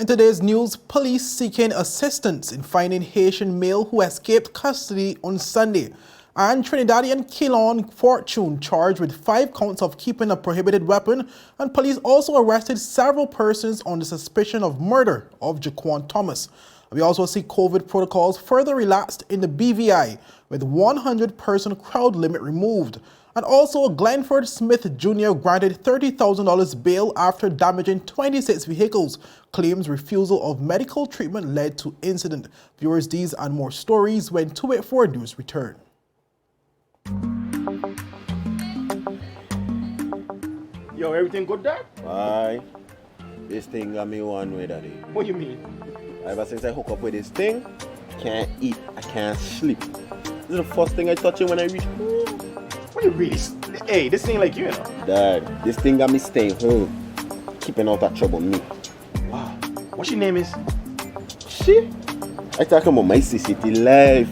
In today's news, police seeking assistance in finding Haitian male who escaped custody on Sunday, and Trinidadian Kelon Fortune charged with 5 counts of keeping a prohibited weapon, and police also arrested several persons on the suspicion of murder of Jaquan Thomas. We also see COVID protocols further relaxed in the BVI with 100-person crowd limit removed. And also, Glenford Smith Jr. granted $30,000 bail after damaging 26 vehicles. Claims refusal of medical treatment led to incident. Viewers, these and more stories when 284 News return. Yo, everything good, Dad? Aye. This thing got me one way, Daddy. What do you mean? Ever since I hook up with this thing, I can't eat, I can't sleep. This is the first thing I touch it when I reach home. What you really? Hey, this ain't like you, you know. Dad, this thing got me staying home, keeping out that trouble me. Wow. What your name is? Shit. I talking about my CCT life.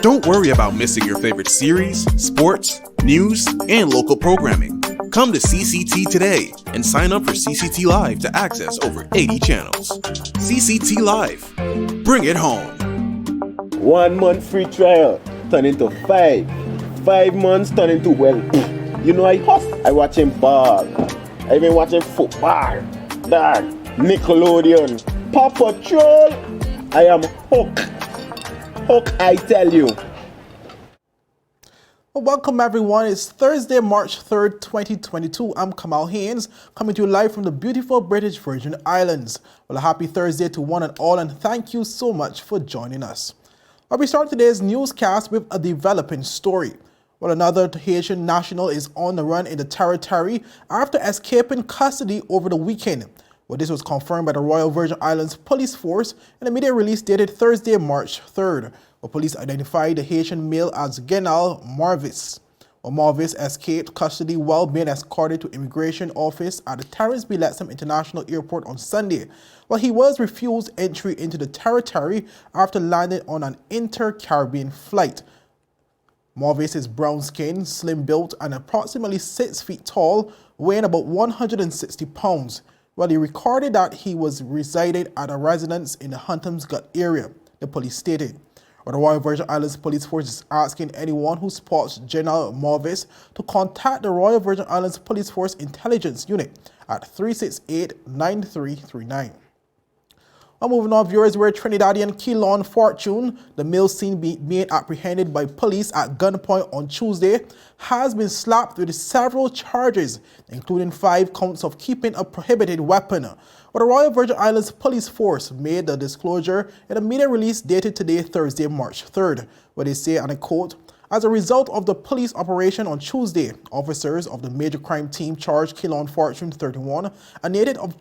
Don't worry about missing your favorite series, sports, news, and local programming. Come to CCT today and sign up for CCT Live to access over 80 channels. CCT Live. Bring it home. 1 month free trial turn into 5. 5 months turn into, well, you know I hustle. I watching ball. I been watching football. Dad, Nickelodeon, Paw Patrol. I am hooked. Hook, I tell you. Well, welcome everyone. It's Thursday, March 3rd, 2022. I'm Kamal Haynes, coming to you live from the beautiful British Virgin Islands. Well, a happy Thursday to one and all, and thank you so much for joining us. Well, we start today's newscast with a developing story. Well, another Haitian national is on the run in the territory after escaping custody over the weekend. Well, this was confirmed by the Royal Virgin Islands Police Force in a media release dated Thursday, March 3rd. Well, police identified the Haitian male as Genal Marvis. Well, Marvis escaped custody while being escorted to immigration office at the Terence B. Lettsome International Airport on Sunday. Well, he was refused entry into the territory after landing on an inter-Caribbean flight. Marvis is brown skinned, slim built, and approximately 6 feet tall, weighing about 160 pounds. Well, he recorded that he was residing at a residence in the Hunter's Gut area, the police stated. Well, the Royal Virgin Islands Police Force is asking anyone who spots General Marvis to contact the Royal Virgin Islands Police Force Intelligence Unit at 368-9339. Well, moving on, viewers, where Trinidadian Kelon Fortune, the male seen being apprehended by police at gunpoint on Tuesday, has been slapped with several charges, including 5 counts of keeping a prohibited weapon. Well, the Royal Virgin Islands Police Force made the disclosure in a media release dated today, Thursday, March 3rd, where they say, and I quote, "As a result of the police operation on Tuesday, officers of the major crime team charged Kelon Fortune, 31, a native of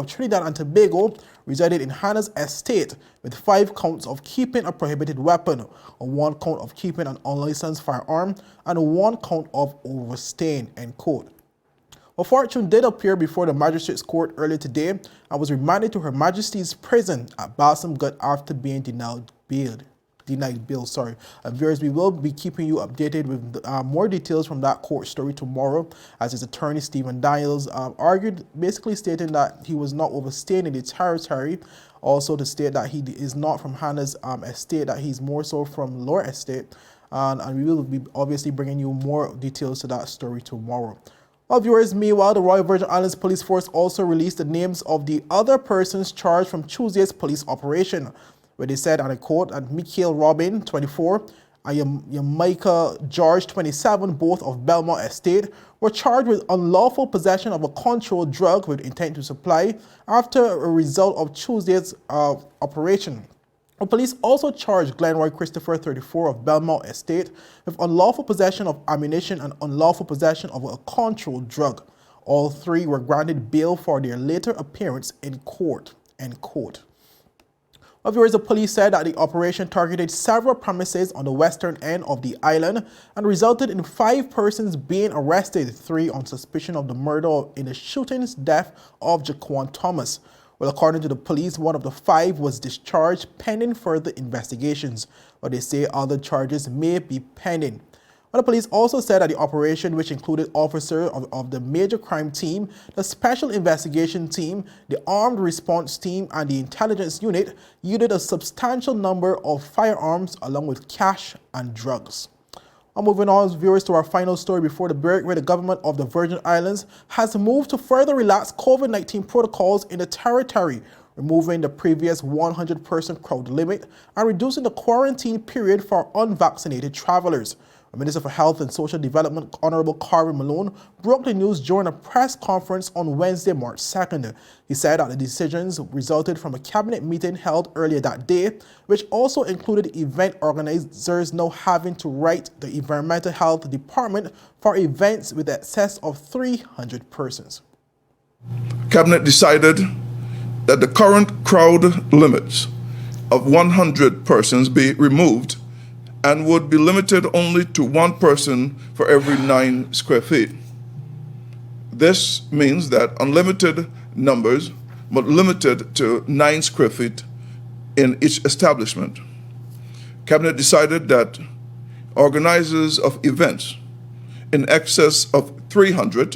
Trinidad and Tobago, resided in Hannah's estate with 5 counts of keeping a prohibited weapon, 1 count of keeping an unlicensed firearm, and 1 count of overstaying," end quote. Well, Fortune did appear before the magistrate's court earlier today and was remanded to Her Majesty's prison at Balsam Gut after being denied bail. Viewers, we will be keeping you updated with more details from that court story tomorrow, as his attorney Stephen Daniels argued, basically stating that he was not overstaying in the territory, also to state that he is not from Hannah's estate, that he's more so from Lower Estate, and we will be obviously bringing you more details to that story tomorrow. Well, viewers, meanwhile, the Royal Virgin Islands Police Force also released the names of the other persons charged from Tuesday's police operation, where they said, and I quote, "And Michael Robin, 24, and Jamaica George, 27, both of Belmont Estate, were charged with unlawful possession of a controlled drug with intent to supply after a result of Tuesday's operation." The police also charged Glenroy Christopher, 34, of Belmont Estate, with unlawful possession of ammunition and unlawful possession of a controlled drug. All 3 were granted bail for their later appearance in court, end quote. Well, viewers, the police said that the operation targeted several premises on the western end of the island and resulted in 5 persons being arrested, 3 on suspicion of the murder in the shootings death of Jaquan Thomas. Well, according to the police, 1 of the 5 was discharged pending further investigations, but they say other charges may be pending. Well, the police also said that the operation, which included officers of the major crime team, the special investigation team, the armed response team, and the intelligence unit, yielded a substantial number of firearms along with cash and drugs. Well, moving on, viewers, to our final story before the break, where the government of the Virgin Islands has moved to further relax COVID-19 protocols in the territory, removing the previous 100-person crowd limit and reducing the quarantine period for unvaccinated travelers. The Minister for Health and Social Development, Honorable Carrie Malone, broke the news during a press conference on Wednesday, March 2nd. He said that the decisions resulted from a cabinet meeting held earlier that day, which also included event organizers now having to write the Environmental Health Department for events with excess of 300 persons. Cabinet decided that the current crowd limits of 100 persons be removed and would be limited only to one person for every 9 square feet. This means that unlimited numbers, but limited to 9 square feet in each establishment. Cabinet decided that organizers of events in excess of 300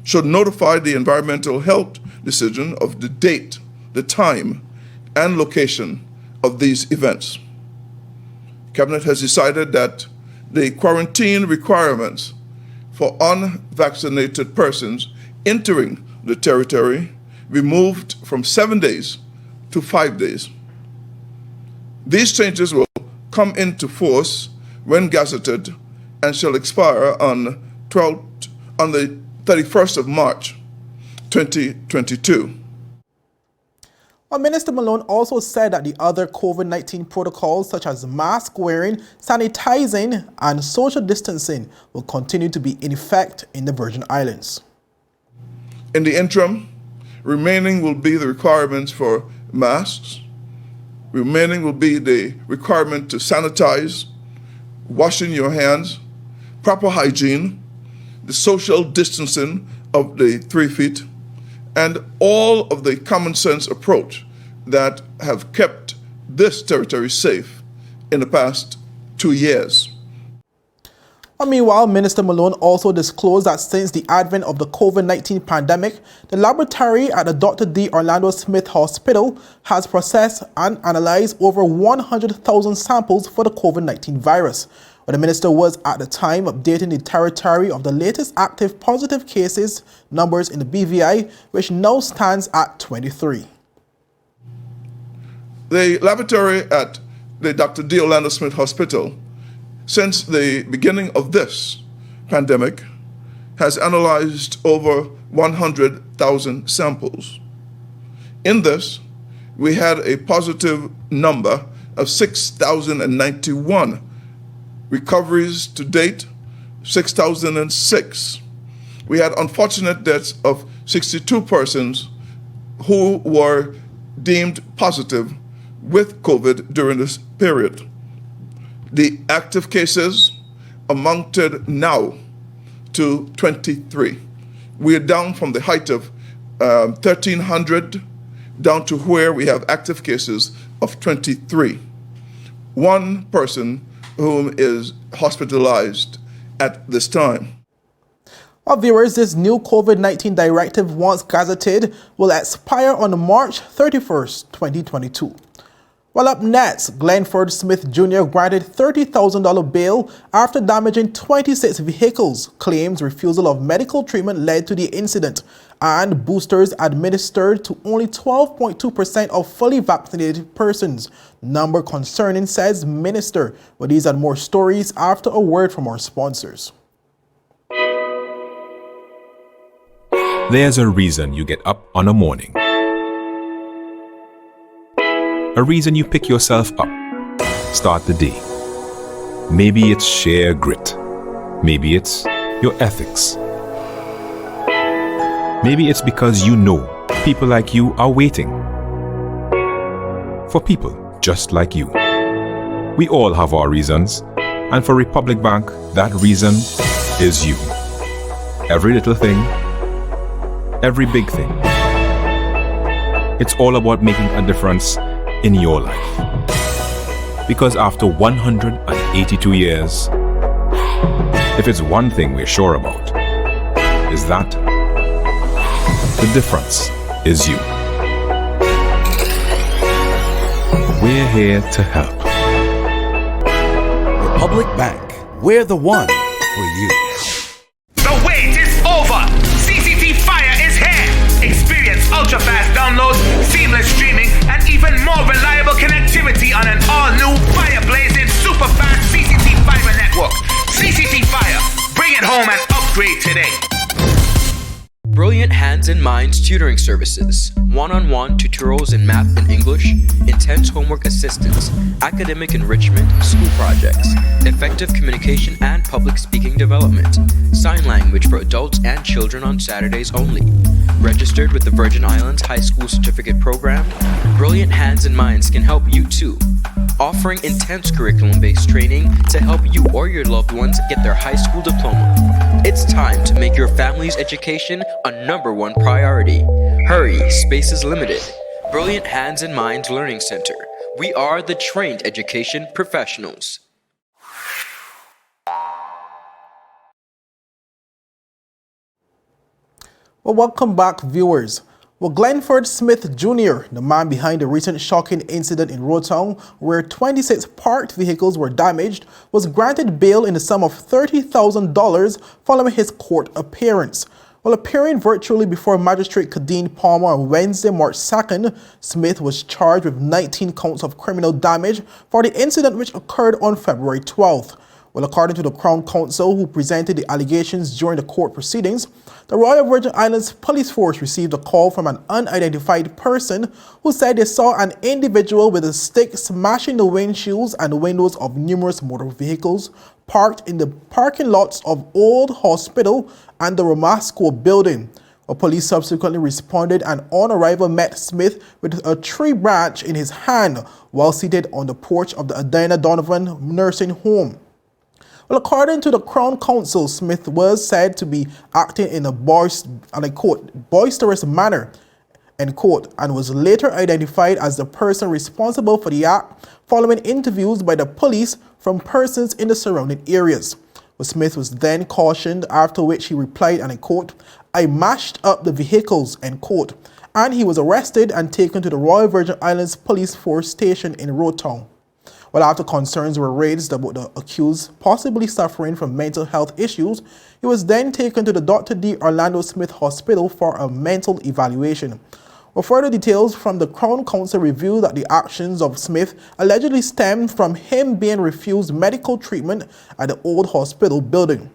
should notify the environmental health decision of the date, the time, and location of these events. Cabinet has decided that the quarantine requirements for unvaccinated persons entering the territory be moved from 7 days to 5 days. These changes will come into force when gazetted and shall expire on the 31st of March, 2022. Well, Minister Malone also said that the other COVID-19 protocols such as mask wearing, sanitizing, and social distancing will continue to be in effect in the Virgin Islands. In the interim, remaining will be the requirements for masks, remaining will be the requirement to sanitize, washing your hands, proper hygiene, the social distancing of the 3 feet, and all of the common sense approach that have kept this territory safe in the past 2 years. Well, meanwhile, Minister Malone also disclosed that since the advent of the COVID-19 pandemic, the laboratory at the Dr. D. Orlando Smith Hospital has processed and analyzed over 100,000 samples for the COVID-19 virus. But the minister was at the time updating the territory of the latest active positive cases numbers in the BVI, which now stands at 23. The laboratory at the Dr. D. Orlando Smith Hospital, since the beginning of this pandemic, has analyzed over 100,000 samples. In this, we had a positive number of 6,091. Recoveries to date, 6,006. We had unfortunate deaths of 62 persons who were deemed positive with COVID during this period. The active cases amounted now to 23. We are down from the height of 1,300 down to where we have active cases of 23. One person whom is hospitalized at this time. Well, viewers, this new COVID-19 directive, once gazetted, will expire on March 31st, 2022. Well, up next, Glenford Smith Jr. granted $30,000 bail after damaging 26 vehicles, claims refusal of medical treatment led to the incident, and boosters administered to only 12.2% of fully vaccinated persons. Number concerning, says minister. But these and more stories after a word from our sponsors. There's a reason you get up on a morning. A reason you pick yourself up, start the day. Maybe it's sheer grit. Maybe it's your ethics. Maybe it's because you know people like you are waiting for people just like you. We all have our reasons, and for Republic Bank, that reason is you. Every little thing, every big thing. It's all about making a difference in your life. Because after 182 years, If it's one thing we're sure about, is that the difference is you. We're here to help. Republic Bank, we're the one for you. The wait is over. CCT Fire is here. Experience ultra-fast downloads, seamless streaming, and even more reliable connectivity on an all-new fire-blazing super-fast CCT Fiber network. CCT Fire. Bring it home and upgrade today. Brilliant Hands and Minds tutoring services, one-on-one tutorials in math and English, intense homework assistance, academic enrichment, school projects, effective communication and public speaking development, sign language for adults and children on Saturdays only. Registered with the Virgin Islands High School Certificate Program, Brilliant Hands and Minds can help you too. Offering intense curriculum-based training to help you or your loved ones get their high school diploma. It's time to make your family's education a #1 priority. Hurry, space is limited. Brilliant Hands and Minds Learning Center. We are the trained education professionals. Well, welcome back, viewers. Well, Glenford Smith Jr., the man behind the recent shocking incident in Rotown where 26 parked vehicles were damaged, was granted bail in the sum of $30,000 following his court appearance. While appearing virtually before Magistrate Kadeen Palmer on Wednesday, March 2nd, Smith was charged with 19 counts of criminal damage for the incident which occurred on February 12th. Well, according to the Crown Counsel, who presented the allegations during the court proceedings, the Royal Virgin Islands Police Force received a call from an unidentified person who said they saw an individual with a stick smashing the windshields and windows of numerous motor vehicles parked in the parking lots of Old Hospital and the Ramasco building. Well, police subsequently responded and on arrival met Smith with a tree branch in his hand while seated on the porch of the Adina Donovan nursing home. Well, according to the Crown Counsel, Smith was said to be acting in a boisterous manner, end quote, and was later identified as the person responsible for the act following interviews by the police from persons in the surrounding areas. Well, Smith was then cautioned, after which he replied, and I quote, "I mashed up the vehicles," end quote, and he was arrested and taken to the Royal Virgin Islands Police Force Station in Rotown. Well, after concerns were raised about the accused possibly suffering from mental health issues, he was then taken to the Dr. D. Orlando Smith Hospital for a mental evaluation. Well, further details from the Crown Counsel reveal that the actions of Smith allegedly stemmed from him being refused medical treatment at the Old Hospital building.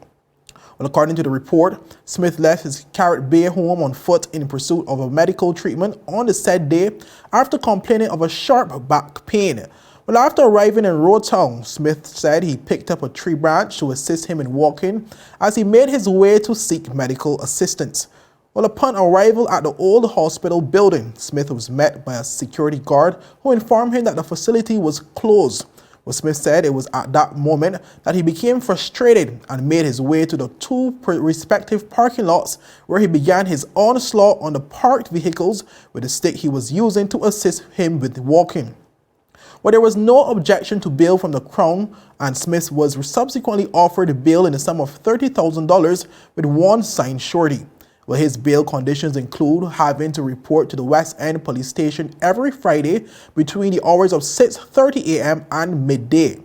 Well, according to the report, Smith left his Carrot Bay home on foot in pursuit of a medical treatment on the said day after complaining of a sharp back pain. Well, after arriving in Rotown, Smith said he picked up a tree branch to assist him in walking as he made his way to seek medical assistance. Well, upon arrival at the Old Hospital building, Smith was met by a security guard who informed him that the facility was closed. Well, Smith said it was at that moment that he became frustrated and made his way to the two respective parking lots where he began his onslaught on the parked vehicles with the stick he was using to assist him with walking. Well, there was no objection to bail from the Crown, and Smith was subsequently offered bail in the sum of $30,000 with one signed surety. Well, his bail conditions include having to report to the West End Police Station every Friday between the hours of 6:30 a.m. and midday.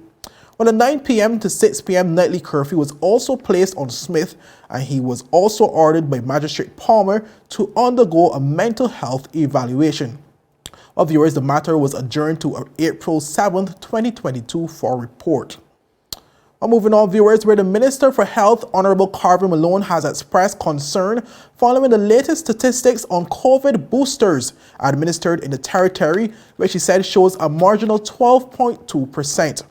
Well, a 9 p.m. to 6 p.m. nightly curfew was also placed on Smith, and he was also ordered by Magistrate Palmer to undergo a mental health evaluation. Well, viewers, the matter was adjourned to April 7th, 2022 for report. Well, moving on, viewers, where the Minister for Health, Honorable Carvin Malone, has expressed concern following the latest statistics on COVID boosters administered in the territory, which he said shows a marginal 12.2%.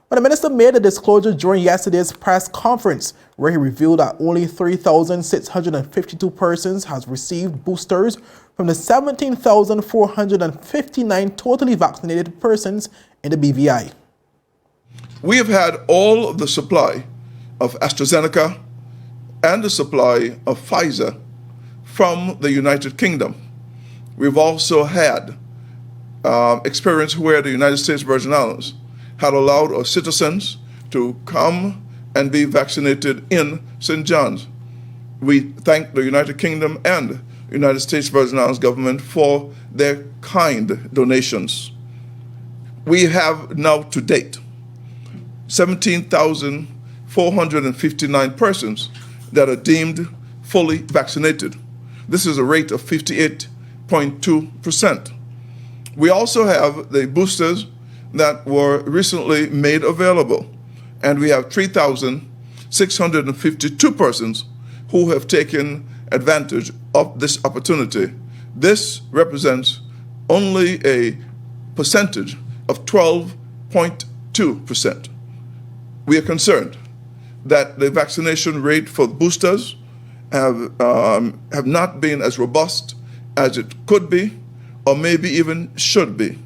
But the minister made a disclosure during yesterday's press conference where he revealed that only 3,652 persons has received boosters from the 17,459 totally vaccinated persons in the BVI. We have had all of the supply of AstraZeneca and the supply of Pfizer from the United Kingdom. We've also had experience where the United States Virgin Islands had allowed our citizens to come and be vaccinated in St. John's. We thank the United Kingdom and United States Virgin Islands government for their kind donations. We have now to date 17,459 persons that are deemed fully vaccinated. This is a rate of 58.2%. We also have the boosters that were recently made available, and we have 3,652 persons who have taken advantage of this opportunity. This represents only a percentage of 12.2%. We are concerned that the vaccination rate for boosters have not been as robust as it could be, or maybe even should be.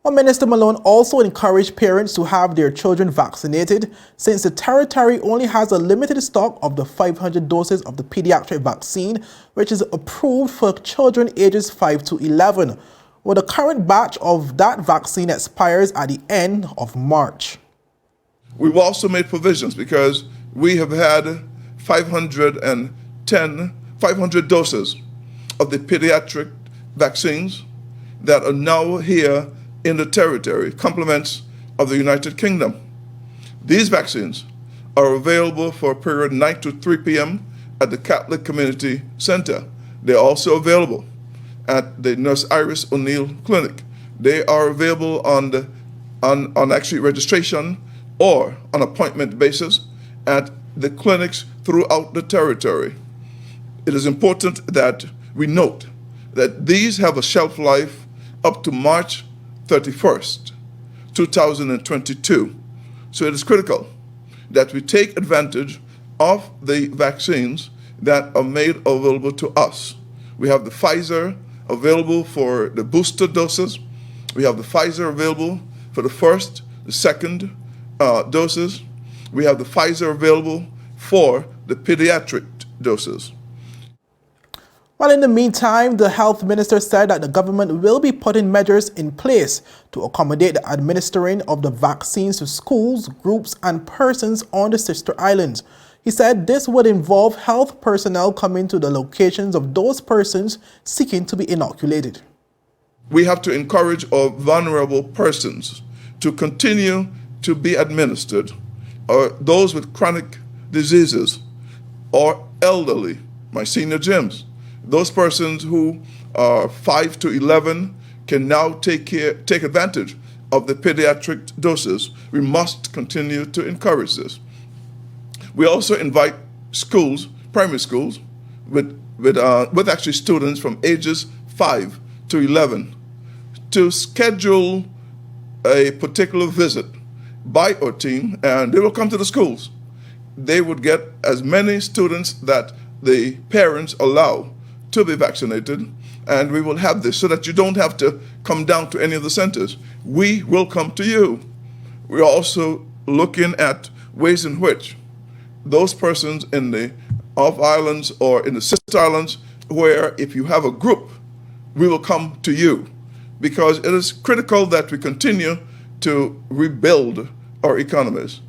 Well, Minister Malone also encouraged parents to have their children vaccinated since the territory only has a limited stock of the 500 doses of the pediatric vaccine, which is approved for children ages 5 to 11. Well, the current batch of that vaccine expires at the end of March. We've also made provisions because we have had 500 doses of the pediatric vaccines that are now here in the territory, complements of the United Kingdom. These vaccines are available for a period 9 to 3 p.m. at the Catholic Community Center. They're also available at the Nurse Iris O'Neill Clinic. They are available on actually registration or on appointment basis at the clinics throughout the territory. It is important that we note that these have a shelf life up to March 31st, 2022. So it is critical that we take advantage of the vaccines that are made available to us. We have the Pfizer available for the booster doses. We have the Pfizer available for the first, the second doses. We have the Pfizer available for the pediatric doses. Well, in the meantime, the health minister said that the government will be putting measures in place to accommodate the administering of the vaccines to schools, groups, and persons on the sister islands. He said this would involve health personnel coming to the locations of those persons seeking to be inoculated. We have to encourage our vulnerable persons to continue to be administered, or those with chronic diseases, or elderly, my senior Jims. Those persons who are 5 to 11 can now take advantage of the pediatric doses. We must continue to encourage this. We also invite schools, primary schools, with actually students from ages 5 to 11 to schedule a particular visit by our team, and they will come to the schools. They would get as many students that the parents allow to be vaccinated, and we will have this so that you don't have to come down to any of the centers. We will come to you. We're also looking at ways in which those persons in the off islands or in the sister islands, where if you have a group, we will come to you, because it is critical that we continue to rebuild our economies.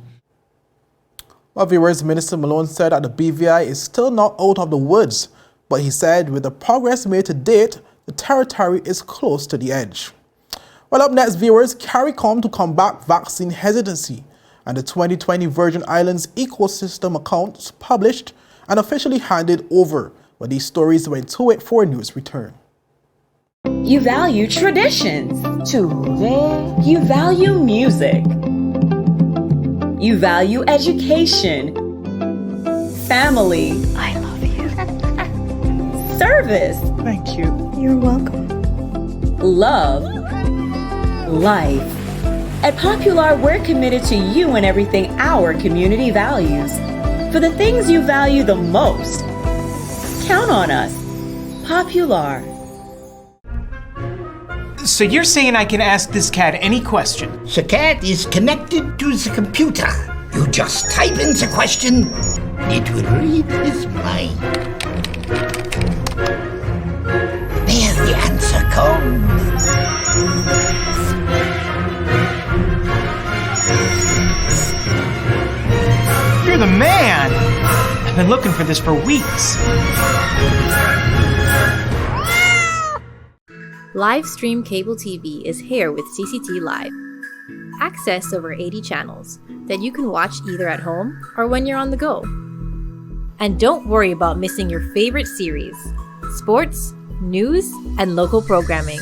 Well, viewers, Minister Malone said that the BVI is still not out of the woods, but he said with the progress made to date, the territory is close to the edge. Well, up next, viewers, CARICOM to combat vaccine hesitancy and the 2020 Virgin Islands ecosystem accounts published and officially handed over. But these stories when 284 News return. You value traditions. Today. You value music. You value education. Family. I love you. Service. Thank you. You're welcome. Love. Life. At Popular, we're committed to you and everything our community values. For the things you value the most, count on us. Popular. So you're saying I can ask this cat any question? The cat is connected to the computer. You just type in the question, it will read his mind. There the answer comes. been looking for this for weeks. Live stream cable TV is here with CCT Live. Access over 80 channels that you can watch either at home or when you're on the go. And don't worry about missing your favorite series, sports, news, and local programming.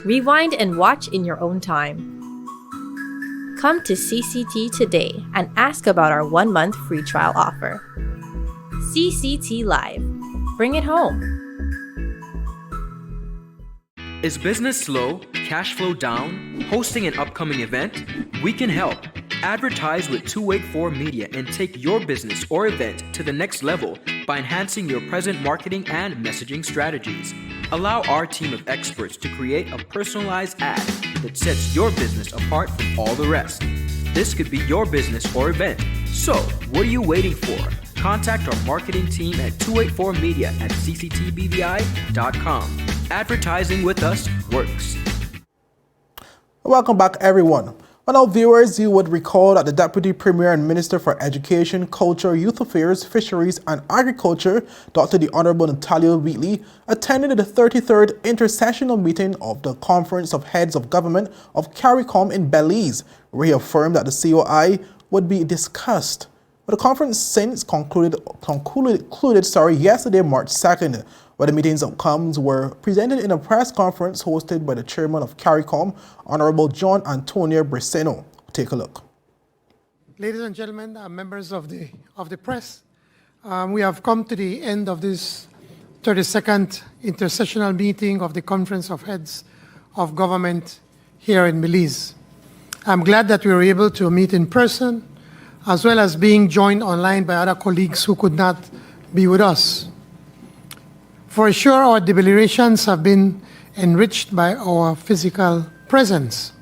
Rewind and watch in your own time. Come to CCT today and ask about our 1-month free trial offer. CCT Live. Bring it home. Is business slow, cash flow down, hosting an upcoming event? We can help. Advertise with 284 Media and take your business or event to the next level by enhancing your present marketing and messaging strategies. Allow our team of experts to create a personalized ad that sets your business apart from all the rest. This could be your business or event. So, what are you waiting for? Contact our marketing team at 284media at cctbvi.com. Advertising with us works. Welcome back, everyone. Well, now, viewers, you would recall that the Deputy Premier and Minister for Education, Culture, Youth Affairs, Fisheries and Agriculture, Dr. the Honorable Natalia Wheatley, attended the 33rd intersessional meeting of the Conference of Heads of Government of CARICOM in Belize, where he affirmed that the COI would be discussed. But the conference since concluded yesterday, March 2nd, where the meeting's outcomes were presented in a press conference hosted by the chairman of CARICOM, Honorable John Antonio Briseno. Take a look. Ladies and gentlemen, members of the press, we have come to the end of this 32nd intersessional meeting of the Conference of Heads of Government here in Belize. I'm glad that we were able to meet in person, as well as being joined online by other colleagues who could not be with us. For sure, our deliberations have been enriched by our physical presence.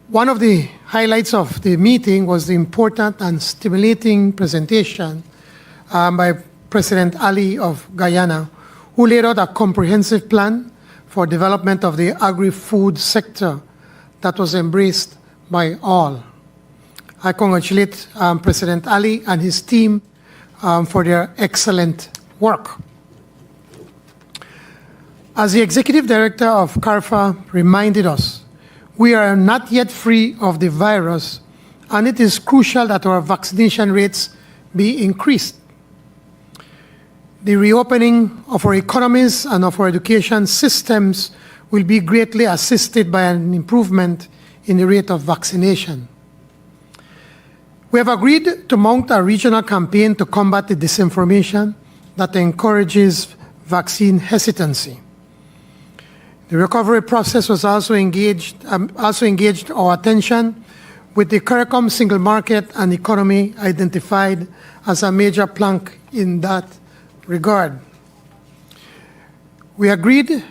One of the highlights of the meeting was the important and stimulating presentation by President Ali of Guyana, who laid out a comprehensive plan for development of the agri-food sector that was embraced by all. I congratulate President Ali and his team for their excellent work. As the Executive Director of CARFA reminded us, we are not yet free of the virus, and it is crucial that our vaccination rates be increased. The reopening of our economies and of our education systems will be greatly assisted by an improvement in the rate of vaccination. We have agreed to mount a regional campaign to combat the disinformation that encourages vaccine hesitancy. The recovery process was also engaged our attention with the CARICOM single market and economy identified as a major plank in that regard. We agreed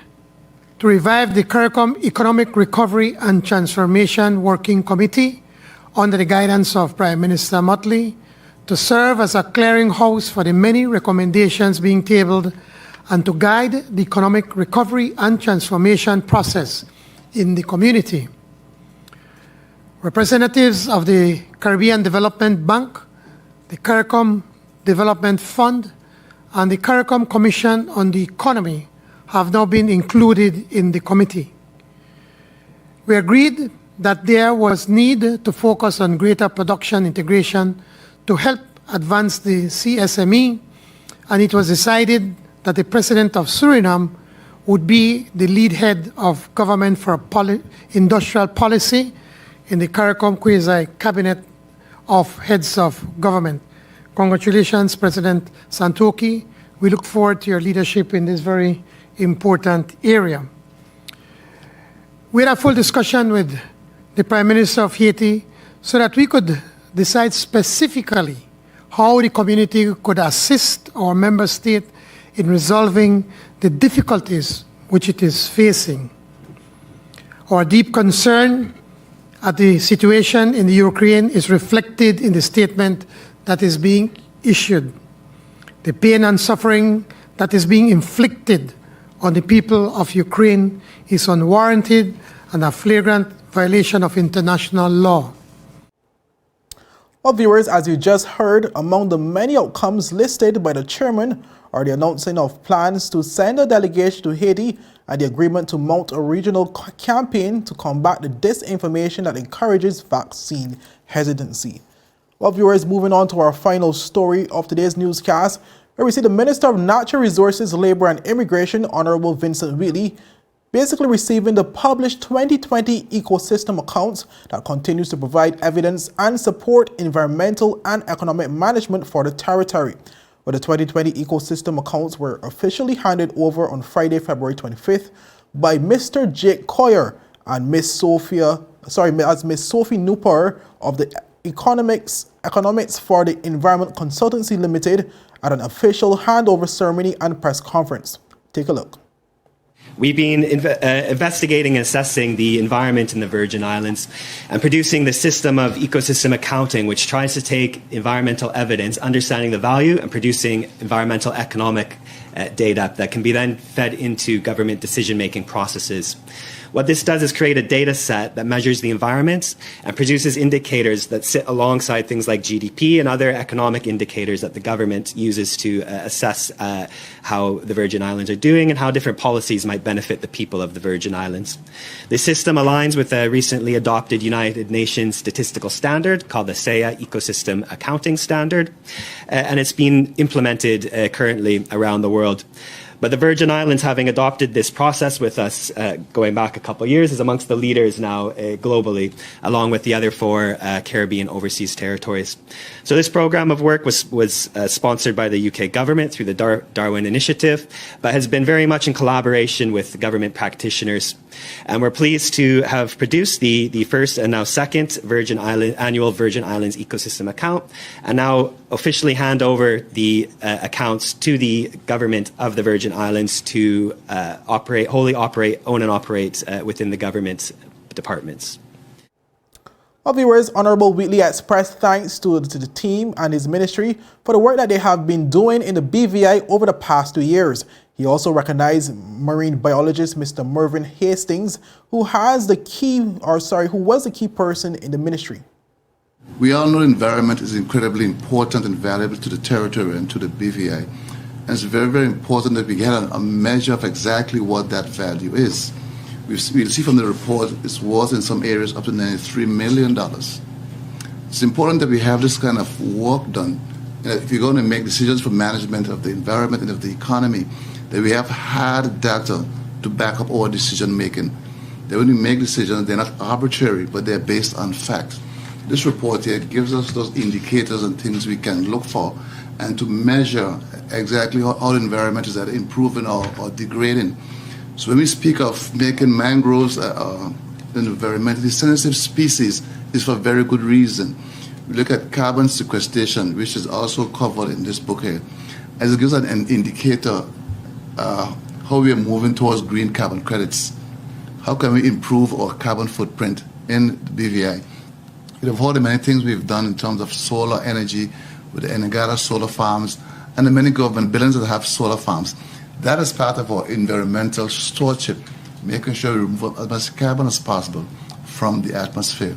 to revive the CARICOM Economic Recovery and Transformation Working Committee under the guidance of Prime Minister Motley to serve as a clearinghouse for the many recommendations being tabled and to guide the economic recovery and transformation process in the community. Representatives of the Caribbean Development Bank, the CARICOM Development Fund, and the CARICOM Commission on the Economy have now been included in the committee. We agreed that there was need to focus on greater production integration to help advance the CSME, and it was decided that the President of Suriname would be the lead head of government for industrial policy in the CARICOM quasi-cabinet of heads of government. Congratulations, President Santoki. We look forward to your leadership in this very important area. We had a full discussion with the Prime Minister of Haiti so that we could decide specifically how the community could assist our member state in resolving the difficulties which it is facing. Our deep concern at the situation in the Ukraine is reflected in the statement that is being issued. The pain and suffering that is being inflicted on the people of Ukraine is unwarranted and a flagrant violation of international law. Well, viewers, as you just heard, among the many outcomes listed by the chairman are the announcing of plans to send a delegation to Haiti and the agreement to mount a regional campaign to combat the disinformation that encourages vaccine hesitancy. Well, viewers, moving on to our final story of today's newscast, where we see the Minister of Natural Resources, Labor and Immigration, Honorable Vincent Wheatley, basically receiving the published 2020 ecosystem accounts that continues to provide evidence and support environmental and economic management for the territory. But the 2020 ecosystem accounts were officially handed over on Friday, February 25th by Mr. Jake Coyer and Miss Sophie Newper of the Economics for the Environment Consultancy Limited at an official handover ceremony and press conference. Take a look. We've been investigating and assessing the environment in the Virgin Islands and producing the system of ecosystem accounting, which tries to take environmental evidence, understanding the value, and producing environmental economic data that can be then fed into government decision-making processes. What this does is create a data set that measures the environment and produces indicators that sit alongside things like GDP and other economic indicators that the government uses to assess how the Virgin Islands are doing and how different policies might benefit the people of the Virgin Islands. The system aligns with a recently adopted United Nations statistical standard called the SEA Ecosystem Accounting Standard, and it's been implemented currently around the world. But the Virgin Islands, having adopted this process with us going back a couple of years, is amongst the leaders now globally, along with the other 4 Caribbean overseas territories. So this program of work was sponsored by the UK government through the Darwin Initiative, but has been very much in collaboration with government practitioners. And we're pleased to have produced the first and now second annual Virgin Islands ecosystem account, and now officially hand over the accounts to the government of the Virgin Islands to own and operate within the government departments. Well, viewers, Honorable Wheatley expressed thanks to the team and his ministry for the work that they have been doing in the BVI over the past 2 years. He also recognized marine biologist Mr. Mervyn Hastings, who was the key person in the ministry. We all know the environment is incredibly important and valuable to the territory and to the BVI. And it's very, very important that we get a measure of exactly what that value is. We'll see from the report it was in some areas up to $93 million. It's important that we have this kind of work done. If you're going to make decisions for management of the environment and of the economy, that we have hard data to back up our decision making. That when we make decisions, they're not arbitrary, but they're based on facts. This report here gives us those indicators and things we can look for and to measure exactly how the environment is either improving or degrading. So when we speak of making mangroves an environmentally sensitive species, it's for a very good reason. We look at carbon sequestration, which is also covered in this book here, as it gives an indicator how we are moving towards green carbon credits. How can we improve our carbon footprint in the BVI? You have heard the many things we've done in terms of solar energy with the Enegada solar farms and the many government buildings that have solar farms. That is part of our environmental stewardship, making sure we remove as much carbon as possible from the atmosphere.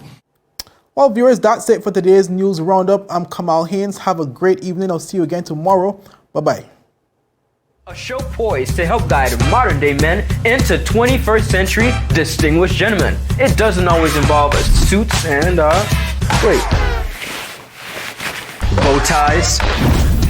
Well, viewers, that's it for today's news roundup. I'm Kamal Haynes. Have a great evening. I'll see you again tomorrow. Bye-bye. A show poised to help guide modern-day men into 21st century distinguished gentlemen. It doesn't always involve suits and, bow ties,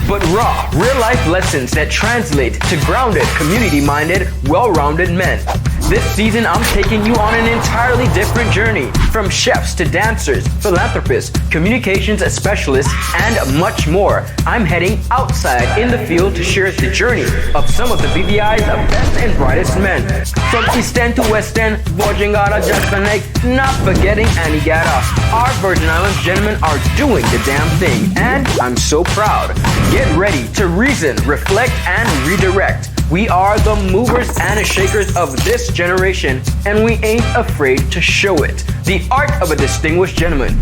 but raw, real-life lessons that translate to grounded, community-minded, well-rounded men. This season, I'm taking you on an entirely different journey, from chefs to dancers, philanthropists, communications specialists, and much more. I'm heading outside in the field to share the journey of some of the BVI's best and brightest men. From East End to West End, Bojangada, Jasper Lake, not forgetting Anegada. Our Virgin Islands gentlemen are doing the damn thing, and I'm so proud. Get ready to reason, reflect, and redirect. We are the movers and shakers of this generation, and we ain't afraid to show it. The art of a distinguished gentleman.